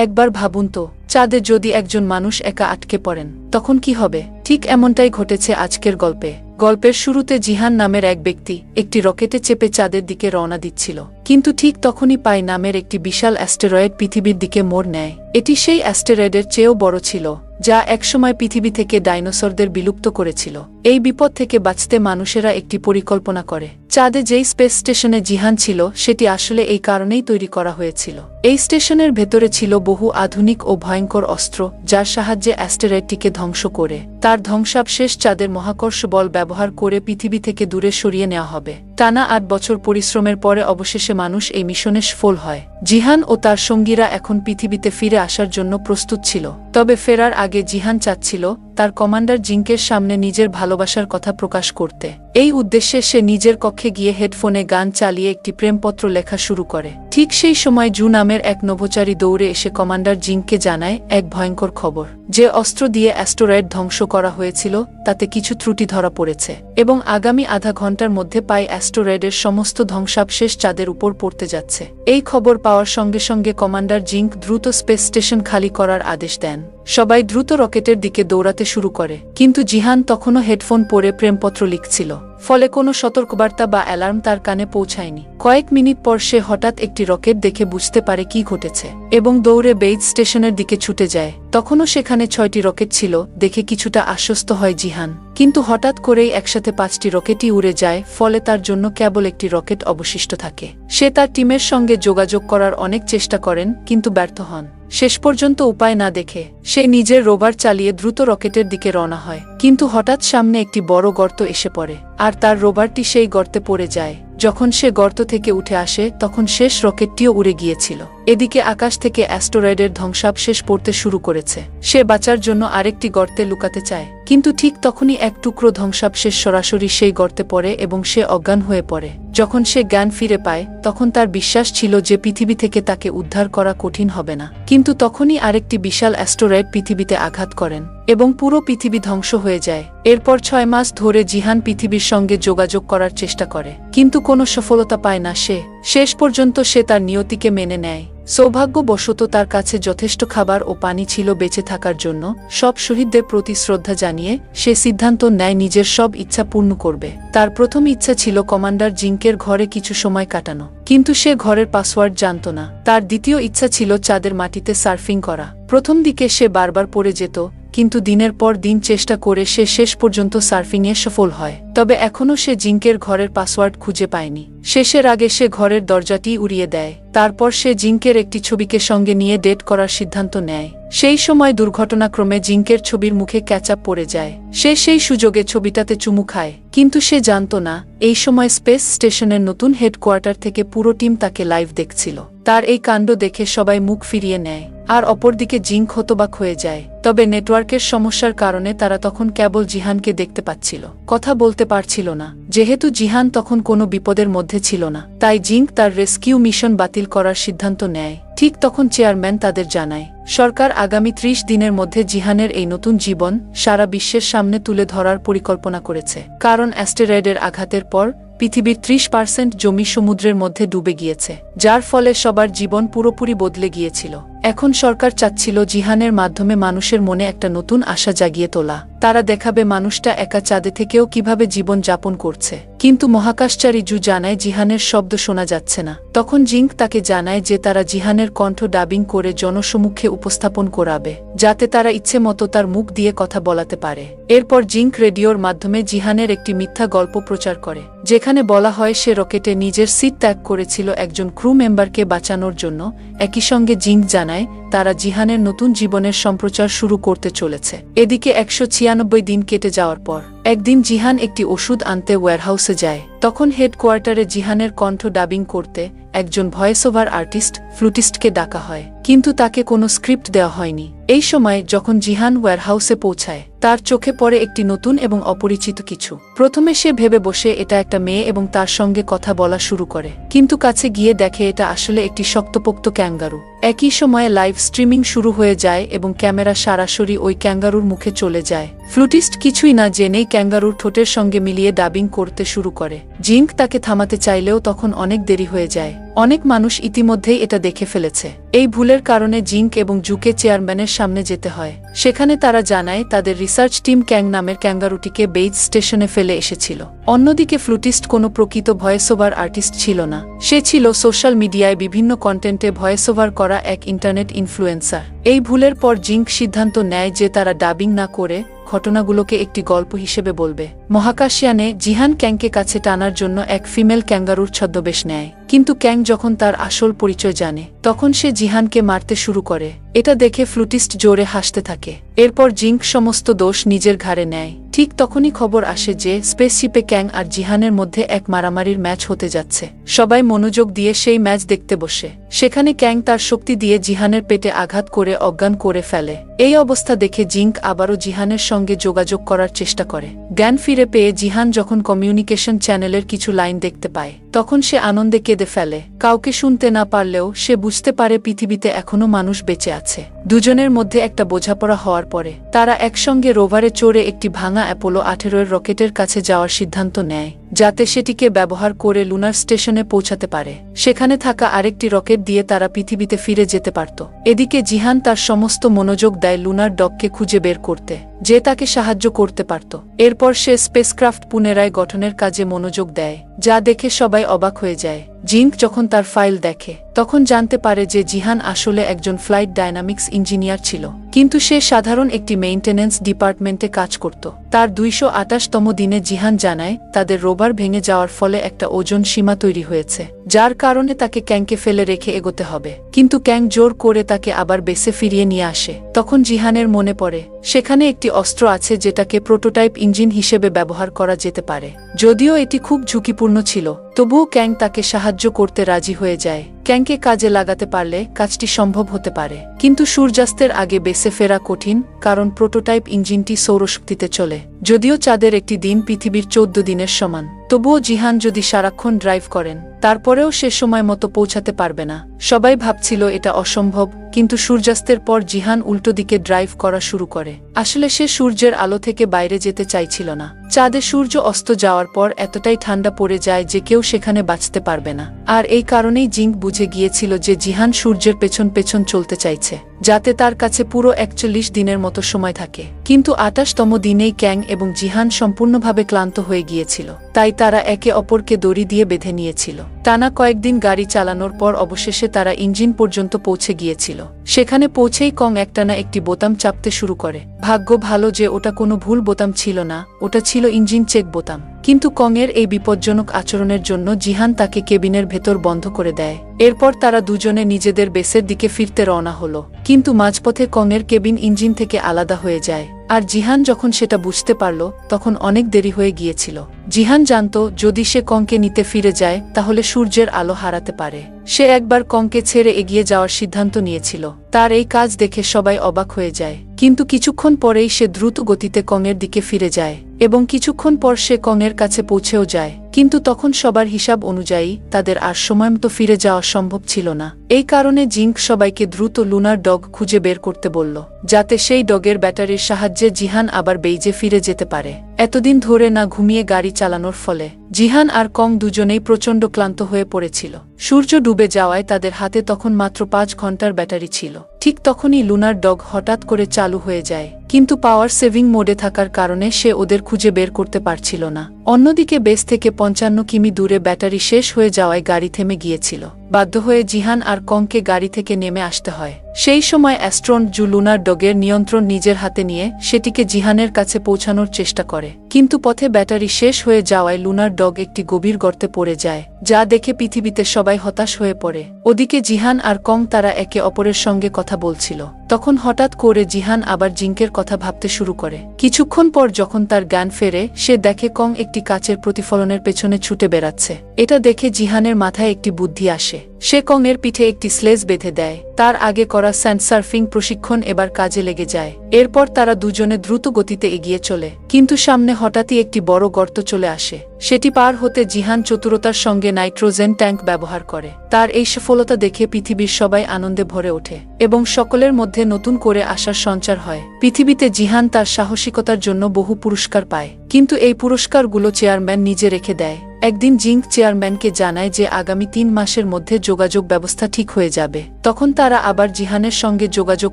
একবার ভাবুন তো, চাঁদে যদি একজন মানুষ একা আটকে পড়েন তখন কি হবে? ঠিক এমনটাই ঘটেছে আজকের গল্পে। গল্পের শুরুতে জিহান নামের এক ব্যক্তি একটি রকেটে চেপে চাঁদের দিকে রওনা দিচ্ছিল, কিন্তু ঠিক তখনই পাই নামের একটি বিশাল অ্যাস্টেরয়েড পৃথিবীর দিকে মোড় নেয়। এটি সেই অ্যাস্টেরয়েডের চেয়েও বড় ছিল, যা একসময় পৃথিবী থেকে ডাইনোসরদের বিলুপ্ত করেছিল। এই বিপদ থেকে বাঁচতে মানুষেরা একটি পরিকল্পনা করে। চাঁদে যেই স্পেস স্টেশনে জিহান ছিল সেটি আসলে এই কারণেই তৈরি করা হয়েছিল। এই স্টেশনের ভেতরে ছিল বহু আধুনিক ও ভয়ঙ্কর অস্ত্র, যার সাহায্যে অ্যাস্টেরয়েডটিকে ধ্বংস করে তার ধ্বংসাবশেষ চাঁদের মহাকর্ষ বল ব্যবহার করে পৃথিবী থেকে দূরে সরিয়ে নেওয়া হবে। টানা ৮ বছর পরিশ্রমের পরে অবশেষে মানুষ এই মিশনে সফল হয়। জিহান ও তার সঙ্গীরা এখন পৃথিবীতে ফিরে আসার জন্য প্রস্তুত ছিল। তবে ফেরার আগে জিহান চাচ্ছিল তার কমান্ডার জিঙ্কের সামনে নিজের ভালোবাসার কথা প্রকাশ করতে। এই উদ্দেশ্যে সে নিজের কক্ষে গিয়ে হেডফোনে গান চালিয়ে একটি প্রেমপত্র লেখা শুরু করে। ঠিক সেই সময় জু নামের এক নভোচারী দৌড়ে এসে কমান্ডার জিঙ্ককে জানায় এক ভয়ঙ্কর খবর। যে অস্ত্র দিয়ে অ্যাস্টেরয়েড ধ্বংস করা হয়েছিল তাতে কিছু ত্রুটি ধরা পড়েছে এবং আগামী আধা ঘন্টার মধ্যে অ্যাস্টেরয়েডের সমস্ত ধ্বংসাবশেষ চাঁদের উপর পড়তে যাচ্ছে। এই খবর পাওয়ার সঙ্গে সঙ্গে কমান্ডার জিঙ্ক দ্রুত স্পেস স্টেশন খালি করার আদেশ দেন। সবাই দ্রুত রকেটের দিকে দৌড়াতে শুরু করে, কিন্তু জিহান তখনও হেডফোন পরে প্রেমপত্র লিখছিল। ফলে কোনো সতর্কবার্তা বা অ্যালার্ম তার কানে পৌঁছায়নি। কয়েক মিনিট পর সে হঠাৎ একটি রকেট দেখে বুঝতে পারে কি ঘটেছে এবং দৌড়ে বেইজ স্টেশনের দিকে ছুটে যায়। তখনও সেখানে 6টি রকেট ছিল দেখে কিছুটা আশ্বস্ত হয় জিহান, কিন্তু হঠাৎ করেই একসাথে 5টি রকেটই উড়ে যায়। ফলে তার জন্য কেবল একটি রকেট অবশিষ্ট থাকে। সে তার টিমের সঙ্গে যোগাযোগ করার অনেক চেষ্টা করেন, কিন্তু ব্যর্থ হন। শেষ পর্যন্ত উপায় না দেখে সে নিজের রোভার চালিয়ে দ্রুত রকেটের দিকে রওনা হয়, কিন্তু হঠাৎ সামনে একটি বড় গর্ত এসে পড়ে আর তার রোভারটি সেই গর্তে পড়ে যায়। যখন সে গর্ত থেকে উঠে আসে তখন শেষ রকেটটিও উড়ে গিয়েছিল। এদিকে আকাশ থেকে অ্যাস্টেরয়েডের ধ্বংসাবশেষ পড়তে শুরু করেছে। সে বাঁচার জন্য আরেকটি গর্তে লুকাতে চায়, কিন্তু ঠিক তখনই এক টুকরো ধ্বংসাবশেষ সরাসরি সেই গর্তে পড়ে এবং সে অজ্ঞান হয়ে পড়ে। যখন সে জ্ঞান ফিরে পায় তখন তার বিশ্বাস ছিল যে পৃথিবী থেকে তাকে উদ্ধার করা কঠিন হবে না, কিন্তু তখনই আরেকটি বিশাল অ্যাস্টেরয়েড পৃথিবীতে আঘাত করেন এবং পুরো পৃথিবী ধ্বংস হয়ে যায়। এরপর 6 মাস ধরে জিহান পৃথিবীর সঙ্গে যোগাযোগ করার চেষ্টা করে, কিন্তু কোনো সফলতা পায় না সে। শেষ পর্যন্ত সে তার নিয়তিকে মেনে নেয়। সৌভাগ্যবশত তার কাছে যথেষ্ট খাবার ও পানি ছিল বেঁচে থাকার জন্য। সব শহীদদের প্রতি শ্রদ্ধা জানিয়ে সে সিদ্ধান্ত নেয় নিজের সব ইচ্ছা পূর্ণ করবে। তার প্রথম ইচ্ছা ছিল কমান্ডার জিঙ্কের ঘরে কিছু সময় কাটানো, কিন্তু সে ঘরের পাসওয়ার্ড জানত না। তার দ্বিতীয় ইচ্ছা ছিল চাঁদের মাটিতে সার্ফিং করা। প্রথম দিকে সে বারবার পড়ে যেত, কিন্তু দিনের পর দিন চেষ্টা করে সে শেষ পর্যন্ত সার্ফিংয়ে সফল হয়। তবে এখনও সে জিঙ্কের ঘরের পাসওয়ার্ড খুঁজে পায়নি। শেষের আগে সে ঘরের দরজাটি উড়িয়ে দেয়। তারপর সে জিঙ্কের একটি ছবিকে সঙ্গে নিয়ে ডেট করার সিদ্ধান্ত নেয়। সেই সময় দুর্ঘটনাক্রমে জিঙ্কের ছবির মুখে ক্যাচআপ পড়ে যায়। সে সেই সুযোগে ছবিটাতে চুমু খায়, কিন্তু সে জানত না এই সময় স্পেস স্টেশনের নতুন হেডকোয়ার্টার থেকে পুরো টিম তাকে লাইভ দেখছিল। তার এই কাণ্ড দেখে সবাই মুখ ফিরিয়ে নেয় আর অপরদিকে জিঙ্ক হতবাক হয়ে যায়। তবে নেটওয়ার্কের সমস্যার কারণে তারা তখন কেবল জিহানকে দেখতে পাচ্ছিল, কথা বলতে পারছিল না। যেহেতু জিহান তখন কোনো বিপদের মধ্যে ছিল না, তাই জিঙ্ক তার রেস্কিউ মিশন বাতিল করার সিদ্ধান্ত নেয়। ঠিক তখন চেয়ারম্যান তাদের জানায় সরকার আগামী 30 দিনের মধ্যে জিহানের এই নতুন জীবন সারা বিশ্বের সামনে তুলে ধরার পরিকল্পনা করেছে। কারণ অ্যাস্টেরয়েডের আঘাতের পর পৃথিবীর 30% জমি সমুদ্রের মধ্যে ডুবে গিয়েছে, যার ফলে সবার জীবন পুরোপুরি বদলে গিয়েছিল। এখন সরকার চাচ্ছিল জিহানের মাধ্যমে মানুষের মনে একটা নতুন আশা জাগিয়ে তোলা। তারা দেখাবে মানুষটা একা চাঁদে থেকেও কিভাবে জীবন যাপন করছে। কিন্তু মহাকাশচারী জু জানায় জিহানের শব্দ শোনা যাচ্ছে না। তখন জিঙ্ক তাকে জানায় যে তারা জিহানের কণ্ঠ ডাবিং করে জনসমক্ষে উপস্থাপন করাবে, যাতে তারা ইচ্ছে মতো তার মুখ দিয়ে কথা বলাতে পারে। এরপর জিঙ্ক রেডিওর মাধ্যমে জিহানের একটি মিথ্যা গল্প প্রচার করে, যেখানে বলা হয় সে রকেটে নিজের সিট ত্যাগ করেছিল একজন ক্রু মেম্বারকে বাঁচানোর জন্য। একই সঙ্গে জিঙ্ক জানায় তারা জিহানের নতুন জীবনের সম্প্রচার শুরু করতে চলেছে। এদিকে 196 দিন কেটে যাওয়ার পর একদিন জিহান একটি ওষুধ আনতে ওয়্যারহাউসে যায়। তখন হেডকোয়ার্টারে জিহানের কণ্ঠ ডাবিং করতে একজন ভয়েস ওভার আর্টিস্ট ফ্লুটিস্টকে ডাকা হয়, কিন্তু তাকে কোনো স্ক্রিপ্ট দেওয়া হয়নি। এই সময় যখন জিহান ওয়্যারহাউসে পৌঁছায় তার চোখে পড়ে একটি নতুন এবং অপরিচিত কিছু। প্রথমে সে ভেবে বসে এটা একটা মেয়ে এবং তার সঙ্গে কথা বলা শুরু করে, কিন্তু কাছে গিয়ে দেখে এটা আসলে একটি শক্তপোক্ত ক্যাঙ্গারু। একই সময়ে লাইভ স্ট্রিমিং শুরু হয়ে যায় এবং ক্যামেরা সরাসরি ওই ক্যাঙ্গারুর মুখে চলে যায়। ফ্লুটিস্ট কিছুই না জেনেই ক্যাঙ্গারুর ঠোঁটের সঙ্গে মিলিয়ে ডাবিং করতে শুরু করে। জিঙ্ক তাকে থামাতে চাইলেও তখন অনেক দেরি হয়ে যায়। অনেক মানুষ ইতিমধ্যেই এটা দেখে ফেলেছে। এই ভুলের কারণে জিঙ্ক এবং জুকে চেয়ারম্যানের সামনে যেতে হয়। সেখানে তারা জানায় তাদের রিসার্চ টিম ক্যাং নামের ক্যাঙ্গারুটিকে বেইজ স্টেশনে ফেলে এসেছিল। অন্যদিকে ফ্লুটিস্ট কোনো প্রকৃত ভয়েস ওভার আর্টিস্ট ছিল না। সে ছিল সোশ্যাল মিডিয়ায় বিভিন্ন কন্টেন্টে ভয়েস ওভার করা এক ইন্টারনেট ইনফ্লুয়েন্সার। এই ভুলের পর জিঙ্ক সিদ্ধান্ত নেয় যে তারা ডাবিং না করে ঘটনাগুলোকে একটি গল্প হিসেবে বলবে। মহাকাশযানে জিহান ক্যাংকে কাছে টানার জন্য এক ফিমেল ক্যাঙ্গারুর ছদ্মবেশ নেয়, কিন্তু ক্যাং যখন তার আসল পরিচয় জানে তখন সে জিহানকে মারতে শুরু করে। এটা দেখে ফ্লুটিস্ট জোরে হাসতে থাকে। এরপর জিঙ্ক সমস্ত দোষ নিজের ঘাড়ে নেয়। ঠিক তখনই খবর আসে যে স্পেসশিপে ক্যাং আর জিহানের মধ্যে এক মারামারির ম্যাচ হতে যাচ্ছে। সবাই মনোযোগ দিয়ে সেই ম্যাচ দেখতে বসে। সেখানে ক্যাং তার শক্তি দিয়ে জিহানের পেটে আঘাত করে অজ্ঞান করে ফেলে। এই অবস্থা দেখে জিঙ্ক আবারও জিহানের সঙ্গে যোগাযোগ করার চেষ্টা করে। জ্ঞান ফিরে পেয়ে জিহান যখন কমিউনিকেশন চ্যানেলের কিছু লাইন দেখতে পায় তখন সে আনন্দে কেঁদে ফেলে। কাউকে শুনতে না পারলেও সে বুঝতে পারে পৃথিবীতে এখনো মানুষ বেঁচে আছে। দুজনের মধ্যে একটা বোঝাপড়া হওয়ার পরে তারা একসঙ্গে রোভারে চড়ে একটি ভাঙা অ্যাপোলো 18 রকেটের কাছে যাওয়ার সিদ্ধান্ত নেয়, যাতে সেটিকে ব্যবহার করে লুনার স্টেশনে পৌঁছাতে পারে। সেখানে থাকা আরেকটি রকেট দিয়ে তারা পৃথিবীতে ফিরে যেতে পারত। এদিকে জিহান তার সমস্ত মনোযোগ দেয় লুনার ডগকে খুঁজে বের করতে, যে তাকে সাহায্য করতে পারত। এরপর সে স্পেসক্রাফট পুনরায় গঠনের কাজে মনোযোগ দেয়, যা দেখে সবাই অবাক হয়ে যায়। জিঙ্ক যখন তার ফাইল দেখে তখন জানতে পারে যে জিহান আসলে একজন ফ্লাইট ডায়নামিক্স ইঞ্জিনিয়ার ছিল, কিন্তু সে সাধারণ একটি মেইনটেনেন্স ডিপার্টমেন্টে কাজ করত। তার 228তম দিনে জিহান জানায় তাদের রোভার ভেঙে যাওয়ার ফলে একটা ওজন সীমা তৈরি হয়েছে, যার কারণে তাকে ক্যাংকে ফেলে রেখে এগোতে হবে। কিন্তু ক্যাং জোর করে তাকে আবার বেসে ফিরিয়ে নিয়ে আসে। তখন জিহানের মনে পড়ে সেখানে একটি অস্ত্র আছে যেটাকে প্রোটোটাইপ ইঞ্জিন হিসেবে ব্যবহার করা যেতে পারে। যদিও এটি খুব ঝুঁকিপূর্ণ ছিল, তবুও ক্যাং তাকে সাহায্য করতে রাজি হয়ে যায়। ক্যাংকে কাজে লাগাতে পারলে কাজটি সম্ভব হতে পারে, কিন্তু সূর্যাস্তের আগে বেসে ফেরা কঠিন, কারণ প্রোটোটাইপ ইঞ্জিনটি সৌরশক্তিতে চলে। যদিও চাঁদের একটি দিন পৃথিবীর 14 দিনের সমান, তবুও জিহান যদি সারাক্ষণ ড্রাইভ করেন তারপরেও সে সময় মতো পৌঁছাতে পারবে না। সবাই ভাবছিল এটা অসম্ভব, কিন্তু সূর্যাস্তের পর জিহান উল্টো দিকে ড্রাইভ করা শুরু করে। আসলে সে সূর্যের আলো থেকে বাইরে যেতে চাইছিল না। চাঁদে সূর্য অস্ত যাওয়ার পর এতটাই ঠান্ডা পড়ে যায় যে কেউ সেখানে বাঁচতে পারবে না। আর এই কারণেই জিঙ্ক বুঝে গিয়েছিল যে জিহান সূর্যের পেছন পেছন চলতে চাইছে, যাতে তার কাছে পুরো 41 দিনের মতো সময় থাকে। কিন্তু 28তম দিনেই ক্যাং এবং জিহান সম্পূর্ণভাবে ক্লান্ত হয়ে গিয়েছিল, তাই তারা একে অপরকে দড়ি দিয়ে বেঁধে নিয়েছিল। টানা কয়েকদিন গাড়ি চালানোর পর অবশেষে তারা ইঞ্জিন পর্যন্ত পৌঁছে গিয়েছিল। সেখানে পৌঁছেই কং একটানা একটি বোতাম চাপতে শুরু করে। ভাগ্য ভালো যে ওটা কোনো ভুল বোতাম ছিল না, ওটা ছিল ইঞ্জিন চেক বোতাম। কিন্তু কংয়ের এই বিপজ্জনক আচরণের জন্য জিহান তাকে কেবিনের ভেতর বন্ধ করে দেয়। এরপর তারা দুজনে নিজেদের বেসের দিকে ফিরতে রওনা হলো, কিন্তু মাঝপথে কংয়ের কেবিন ইঞ্জিন থেকে আলাদা হয়ে যায়। আর জিহান যখন সেটা বুঝতে পারল তখন অনেক দেরি হয়ে গিয়েছিল। জিহান জানত যদি সে কংকে নিতে ফিরে যায় তাহলে সূর্যের আলো হারাতে পারে। সে একবার কংকে ছেড়ে এগিয়ে যাওয়ার সিদ্ধান্ত নিয়েছিল। তার এই কাজ দেখে সবাই অবাক হয়ে যায়, কিন্তু কিছুক্ষণ পরেই সে দ্রুত গতিতে কংয়ের দিকে ফিরে যায় এবং কিছুক্ষণ পর সে কংয়ের কাছে পৌঁছেও যায়। কিন্তু তখন সবার হিসাব অনুযায়ী তাদের আর সময়মতো ফিরে যাওয়া সম্ভব ছিল না। এই কারণে জিঙ্ক সবাইকে দ্রুত লুনার ডগ খুঁজে বের করতে বলল, যাতে সেই ডগের ব্যাটারির সাহায্যে জিহান আবার বেইজে ফিরে যেতে পারে। এতদিন ধরে না ঘুমিয়ে গাড়ি চালানোর ফলে জিহান আর কং দুজনেই প্রচণ্ড ক্লান্ত হয়ে পড়েছিল। সূর্য ডুবে যাওয়ায় তাদের হাতে তখন মাত্র 5 ঘন্টার ব্যাটারি ছিল। ঠিক তখনই লুনার ডগ হঠাৎ করে চালু হয়ে যায়, কিন্তু পাওয়ার সেভিং মোডে থাকার কারণে সে ওদের খুঁজে বের করতে পারছিল না। অন্যদিকে বেস থেকে 55 কিমি দূরে ব্যাটারি শেষ হয়ে যাওয়ায় গাড়ি থেমে গিয়েছিল। বাধ্য হয়ে জিহান আর কংকে গাড়ি থেকে নেমে আসতে হয়। সেই সময় অ্যাস্ট্রন জু লুনার ডগের নিয়ন্ত্রণ নিজের হাতে নিয়ে সেটিকে জিহানের কাছে পৌঁছানোর চেষ্টা করে, কিন্তু পথে ব্যাটারি শেষ হয়ে যাওয়ায় লুনার ডগ একটি গভীর গর্তে পড়ে যায়, যা দেখে পৃথিবীতে সবাই হতাশ হয়ে পড়ে। ওদিকে জিহান আর কং তারা একে অপরের সঙ্গে কথা বলছিল। তখন হঠাৎ করে জিহান আবার জিঙ্কের কথা ভাবতে শুরু করে। কিছুক্ষণ পর যখন তার জ্ঞান ফেরে সে দেখে কং একটি কাচের প্রতিফলনের পেছনে ছুটে বেড়াচ্ছে। এটা দেখে জিহানের মাথায় একটি বুদ্ধি আসে। আসে। সে কং এর পিঠে একটি স্লেজ বেঁধে দেয়। তার আগে করা স্যান্ড সার্ফিং প্রশিক্ষণ এবার কাজে লেগে যায়। এরপর তারা দুজনে দ্রুত গতিতে এগিয়ে চলে, কিন্তু সামনে হঠাৎই একটি বড় গর্ত চলে আসে। সেটি পার হতে জিহান চতুরতার সঙ্গে নাইট্রোজেন ট্যাঙ্ক ব্যবহার করে। তার এই সফলতা দেখে পৃথিবীর সবাই আনন্দে ভরে ওঠে এবং সকলের মধ্যে নতুন করে আশার সঞ্চার হয়। পৃথিবীতে জিহান তার সাহসিকতার জন্য বহু পুরস্কার পায়, কিন্তু এই পুরস্কারগুলো চেয়ারম্যান নিজে রেখে দেয়। একদিন জিঙ্ক চেয়ারম্যানকে জানায় যে আগামী 3 মাসের মধ্যে যোগাযোগ ব্যবস্থা ঠিক হয়ে যাবে। তখন তারা আবার জিহানের সঙ্গে যোগাযোগ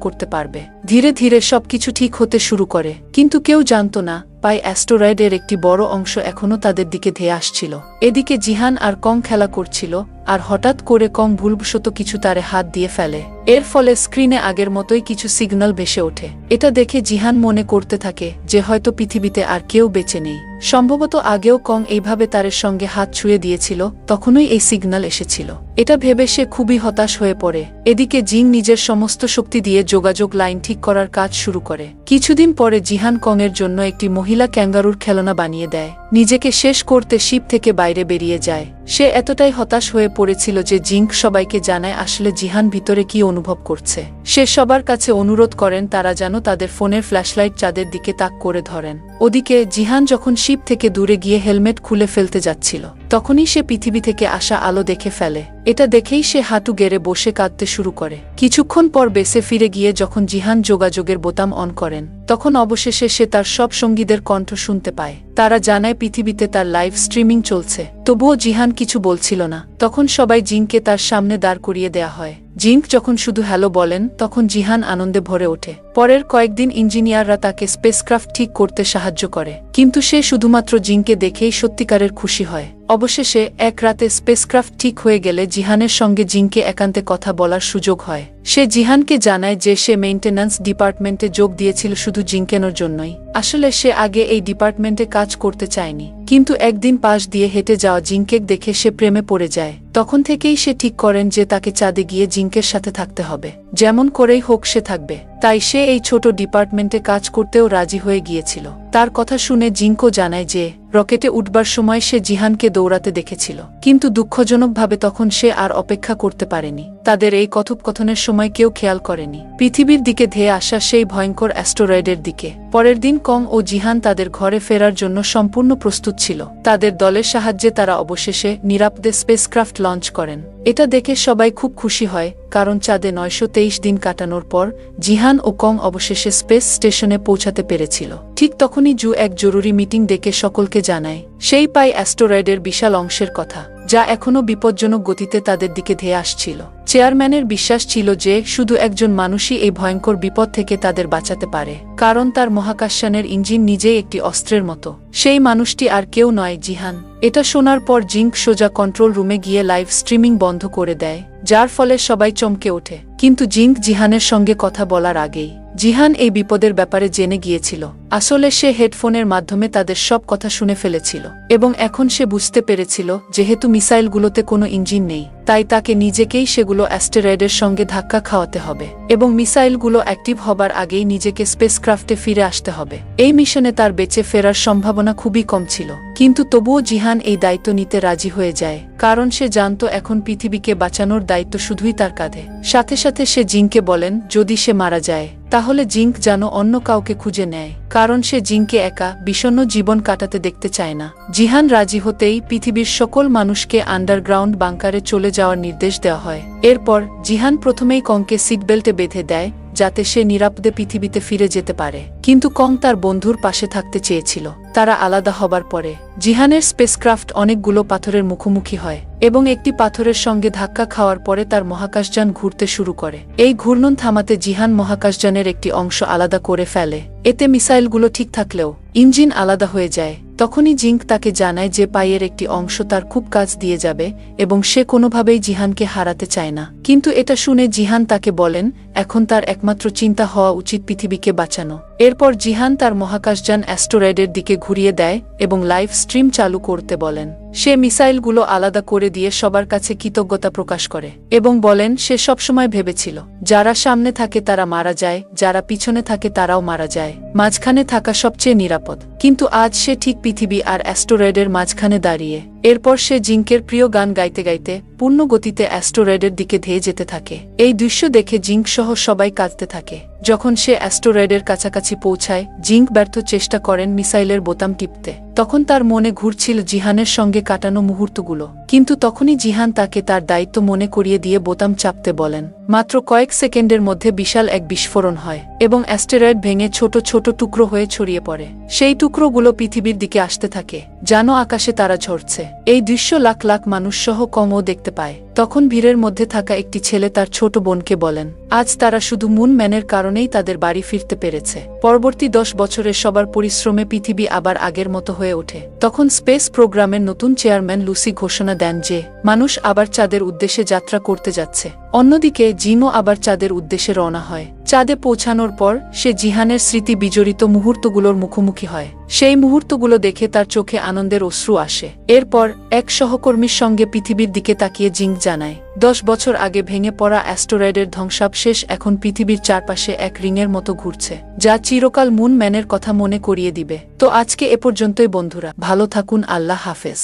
করতে পারবে। ধীরে ধীরে সবকিছু ঠিক হতে শুরু করে, কিন্তু কেউ জানত না পাই অ্যাস্টেরয়েডের একটি বড় অংশ এখনও তাদের দিকে ধেয়ে আসছিল। এদিকে জিহান আর কং খেলা করছিল, আর হঠাৎ করে কং ভুলবশত কিছু তারে হাত দিয়ে ফেলে। এর ফলে স্ক্রিনে আগের মতোই কিছু সিগন্যাল ভেসে ওঠে। এটা দেখে জিহান মনে করতে থাকে যে হয়তো পৃথিবীতে আর কেউ বেঁচে নেই। সম্ভবত আগেও কং এইভাবে তারের সঙ্গে হাত ছুঁয়ে দিয়েছিল, তখনই এই সিগন্যাল এসেছিল। এটা ভেবে সে খুবই হতাশ হয়ে পড়ে। এদিকে জিং নিজের সমস্ত শক্তি দিয়ে যোগাযোগ লাইন ঠিক করার কাজ শুরু করে। কিছুদিন পরে জিহান কং এর জন্য একটি মহিলা ক্যাঙ্গারুর খেলনা বানিয়ে দেয়। নিজেকে শেষ করতে শিপ থেকে বাইরে বেরিয়ে যায়। সে এতটাই হতাশ হয়ে পড়েছিল যে জিঙ্ক সবাইকে জানায় আসলে জিহান ভিতরে কি অনুভব করছে। সে সবার কাছে অনুরোধ করেন তারা যেন তাদের ফোনের ফ্ল্যাশলাইট চাঁদের দিকে তাক করে ধরেন। ওদিকে জিহান যখন শিপ থেকে দূরে গিয়ে হেলমেট খুলে ফেলতে যাচ্ছিল, তখনই সে পৃথিবী থেকে আসা আলো দেখে ফেলে। এটা দেখেই সে হাঁটু গেড়ে বসে কাঁদতে শুরু করে। কিছুক্ষণ পর বেসে ফিরে গিয়ে যখন জিহান যোগাযোগের বোতাম অন করেন, তখন অবশেষে সে তার সব সঙ্গীদের কণ্ঠ শুনতে পায়। তারা জানায় পৃথিবীতে তার লাইভ স্ট্রিমিং চলছে। তবুও জিহান কিছু বলছিল না। তখন সবাই জিংকে তার সামনে দাঁড় করিয়ে দেয়া হয়। জিঙ্ক যখন শুধু হ্যালো বলেন, তখন জিহান আনন্দে ভরে ওঠে। পরের কয়েকদিন ইঞ্জিনিয়াররা তাকে স্পেসক্রাফট ঠিক করতে সাহায্য করে, কিন্তু সে শুধুমাত্র জিংকে দেখেই সত্যিকারের খুশি হয়। অবশেষে এক রাতে স্পেসক্রাফট ঠিক হয়ে গেলে জিহানের সঙ্গে জিংকে একান্তে কথা বলার সুযোগ হয়। সে জিহানকে জানায় যে সে মেইনটেন্যান্স ডিপার্টমেন্টে যোগ দিয়েছিল শুধু জিংকেনোর জন্যই। আসলে সে আগে এই ডিপার্টমেন্টে কাজ করতে চায়নি, কিন্তু একদিন পাশ দিয়ে হেঁটে যাওয়া জিংকে দেখে সে প্রেমে পড়ে যায়। তখন থেকেই সে ঠিক করেন যে তাকে চাঁদে গিয়ে জিংকের সাথে থাকতে হবে, যেমন করেই হোক সে থাকবে। তাই সে এই ছোট ডিপার্টমেন্টে কাজ করতেও রাজি হয়ে গিয়েছিল। তার কথা শুনে জিংকো জানায় যে রকেটে উঠবার সময় সে জিহানকে দৌড়াতে দেখেছিল, কিন্তু দুঃখজনকভাবে তখন সে আর অপেক্ষা করতে পারেনি। তাদের এই কথোপকথনের সময় কেউ খেয়াল করেনি পৃথিবীর দিকে ধেয়ে আসা সেই ভয়ঙ্কর অ্যাস্টেরয়েডের দিকে। পরের দিন কং ও জিহান তাদের ঘরে ফেরার জন্য সম্পূর্ণ প্রস্তুত ছিল। তাদের দলের সাহায্যে তারা অবশেষে নিরাপদে স্পেসক্রাফট লঞ্চ করেন। এটা দেখে সবাই খুব খুশি হয়, কারণ চাঁদে 923 দিন কাটানোর পর জিহান ও কং অবশেষে স্পেস স্টেশনে পৌঁছাতে পেরেছিল। ঠিক তখনই জু এক জরুরি মিটিং ডেকে সকলকে জানায়। সেই পায় অ্যাস্টেরয়েডের বিশাল অংশের কথা, যা এখনও বিপজ্জনক গতিতে তাদের দিকে ধেয়ে আসছিল। চেয়ারম্যানের বিশ্বাস ছিল যে শুধু একজন মানুষই এই ভয়ঙ্কর বিপদ থেকে তাদের বাঁচাতে পারে, কারণ তার মহাকাশযানের ইঞ্জিন নিজেই একটি অস্ত্রের মতো। সেই মানুষটি আর কেউ নয়, জিহান। এটা শোনার পর জিঙ্ক সোজা কন্ট্রোল রুমে গিয়ে লাইভ স্ট্রিমিং বন্ধ করে দেয়, যার ফলে সবাই চমকে ওঠে। কিন্তু জিঙ্ক জিহানের সঙ্গে কথা বলার আগেই জিহান এই বিপদের ব্যাপারে জেনে গিয়েছিল। আসলে সে হেডফোনের মাধ্যমে তাদের সব কথা শুনে ফেলেছিল, এবং এখন সে বুঝতে পেরেছিল যেহেতু মিসাইলগুলোতে কোনো ইঞ্জিন নেই, তাই তাকে নিজেকেই সেগুলো অ্যাস্টেরয়েডের সঙ্গে ধাক্কা খাওয়াতে হবে, এবং মিসাইলগুলো অ্যাক্টিভ হবার আগেই নিজেকে স্পেসক্রাফটে ফিরে আসতে হবে। এই মিশনে তার বেঁচে ফেরার সম্ভাবনা খুবই কম ছিল, কিন্তু তবুও জিহান এই দায়িত্ব নিতে রাজি হয়ে যায়, কারণ সে জানত এখন পৃথিবীকে বাঁচানোর দায়িত্ব শুধুই তার কাঁধে। সাথে সাথে সে জিংকে বলেন যদি সে মারা যায় তাহলে জিঙ্ক যেন অন্য কাউকে খুঁজে নেয়, কারণ সে জিংকে একা বিষণ্ণ জীবন কাটাতে দেখতে চায় না। জিহান রাজি হতেই পৃথিবীর সকল মানুষকে আন্ডারগ্রাউন্ড বাংকারে চলে যাওয়ার নির্দেশ দেওয়া হয়। এরপর জিহান প্রথমেই কংকে সিটবেল্টে বেঁধে দেয় যাতে সে নিরাপদে পৃথিবীতে ফিরে যেতে পারে, কিন্তু কং তার বন্ধুর পাশে থাকতে চেয়েছিল। তারা আলাদা হবার পরে জিহানের স্পেসক্রাফট অনেকগুলো পাথরের মুখোমুখি হয়, এবং একটি পাথরের সঙ্গে ধাক্কা খাওয়ার পরে তার মহাকাশযান ঘুরতে শুরু করে। এই ঘূর্ণন থামাতে জিহান মহাকাশযানের একটি অংশ আলাদা করে ফেলে। এতে মিসাইলগুলো ঠিক থাকলেও ইঞ্জিন আলাদা হয়ে যায়। তখনই জিঙ্ক তাকে জানায় যে পাইয়ের একটি অংশ তার খুব কাজ দিয়ে যাবে, এবং সে কোনোভাবেই জিহানকে হারাতে চায় না। কিন্তু এটা শুনে জিহান তাকে বলেন এখন তার একমাত্র চিন্তা হওয়া উচিত পৃথিবীকে বাঁচানো। এরপর জিহান তার মহাকাশযান অ্যাস্টেরয়েডের দিকে ঘুরিয়ে দেয় এবং লাইভ স্ট্রিম চালু করতে বলেন। সে মিসাইলগুলো আলাদা করে দিয়ে সবার কাছে কৃতজ্ঞতা প্রকাশ করে এবং বলেন সে সবসময় ভেবেছিল যারা সামনে থাকে তারা মারা যায়, যারা পিছনে থাকে তারাও মারা যায়, মাঝখানে থাকা সবচেয়ে নিরাপদ। কিন্তু আজ সে ঠিক পৃথিবী আর অ্যাস্টেরয়েডের মাঝখানে দাঁড়িয়ে। এরপর সে জিঙ্কের প্রিয় গান গাইতে গাইতে পূর্ণ গতিতে অ্যাস্টেরয়েডের দিকে ধেয়ে যেতে থাকে। এই দৃশ্য দেখে জিঙ্ক সহ সবাই কাঁদতে থাকে। যখন সে অ্যাস্টেরয়েডের কাছাকাছি পৌঁছায়, জিঙ্ক ব্যর্থ চেষ্টা করেন মিসাইলের বোতাম টিপতে। তখন তার মনে ঘুরছিল জিহানের সঙ্গে কাটানো মুহূর্তগুলো। কিন্তু তখনই জিহান তাকে তার দায়িত্ব মনে করিয়ে দিয়ে বোতাম চাপতে বলেন। মাত্র কয়েক সেকেন্ডের মধ্যে বিশাল এক বিস্ফোরণ হয় এবং অ্যাস্টেরয়েড ভেঙে ছোট ছোট টুকরো হয়ে ছড়িয়ে পড়ে। সেই টুকরোগুলো পৃথিবীর দিকে আসতে থাকে, যেন আকাশে তারা ঝরছে। এই দৃশ্য লাখ লাখ মানুষ সহ কমও দেখতে পায়। তখন ভিড়ের মধ্যে থাকা একটি ছেলে তার ছোট বোনকে বলেন, আজ তারা শুধু মুন ম্যানের কারণেই তাদের বাড়ি ফিরতে পেরেছে। পরবর্তী 10 বছরের সবার পরিশ্রমে পৃথিবী আবার আগের মতো হয়ে ওঠে। তখন স্পেস প্রোগ্রামের নতুন চেয়ারম্যান লুসি ঘোষণা দেন যে মানুষ আবার চাঁদের উদ্দেশ্যে যাত্রা করতে যাচ্ছে। অন্যদিকে জিমও আবার চাঁদের উদ্দেশ্যে রওনা হয়। চাঁদে পৌঁছানোর পর সে জিহানের স্মৃতি বিজড়িত মুহূর্তগুলোর মুখোমুখি হয়। সেই মুহূর্তগুলো দেখে তার চোখে আনন্দের অশ্রু আসে। এরপর এক সহকর্মীর সঙ্গে পৃথিবীর দিকে তাকিয়ে জিঙ্ক জানায়, 10 বছর আগে ভেঙে পড়া অ্যাস্টেরয়েডের ধ্বংসাবশেষ এখন পৃথিবীর চারপাশে এক রিংয়ের মতো ঘুরছে, যা চিরকাল মুন ম্যানের কথা মনে করিয়ে দিবে। তো আজকে এ পর্যন্তই বন্ধুরা, ভালো থাকুন, আল্লাহ হাফেজ।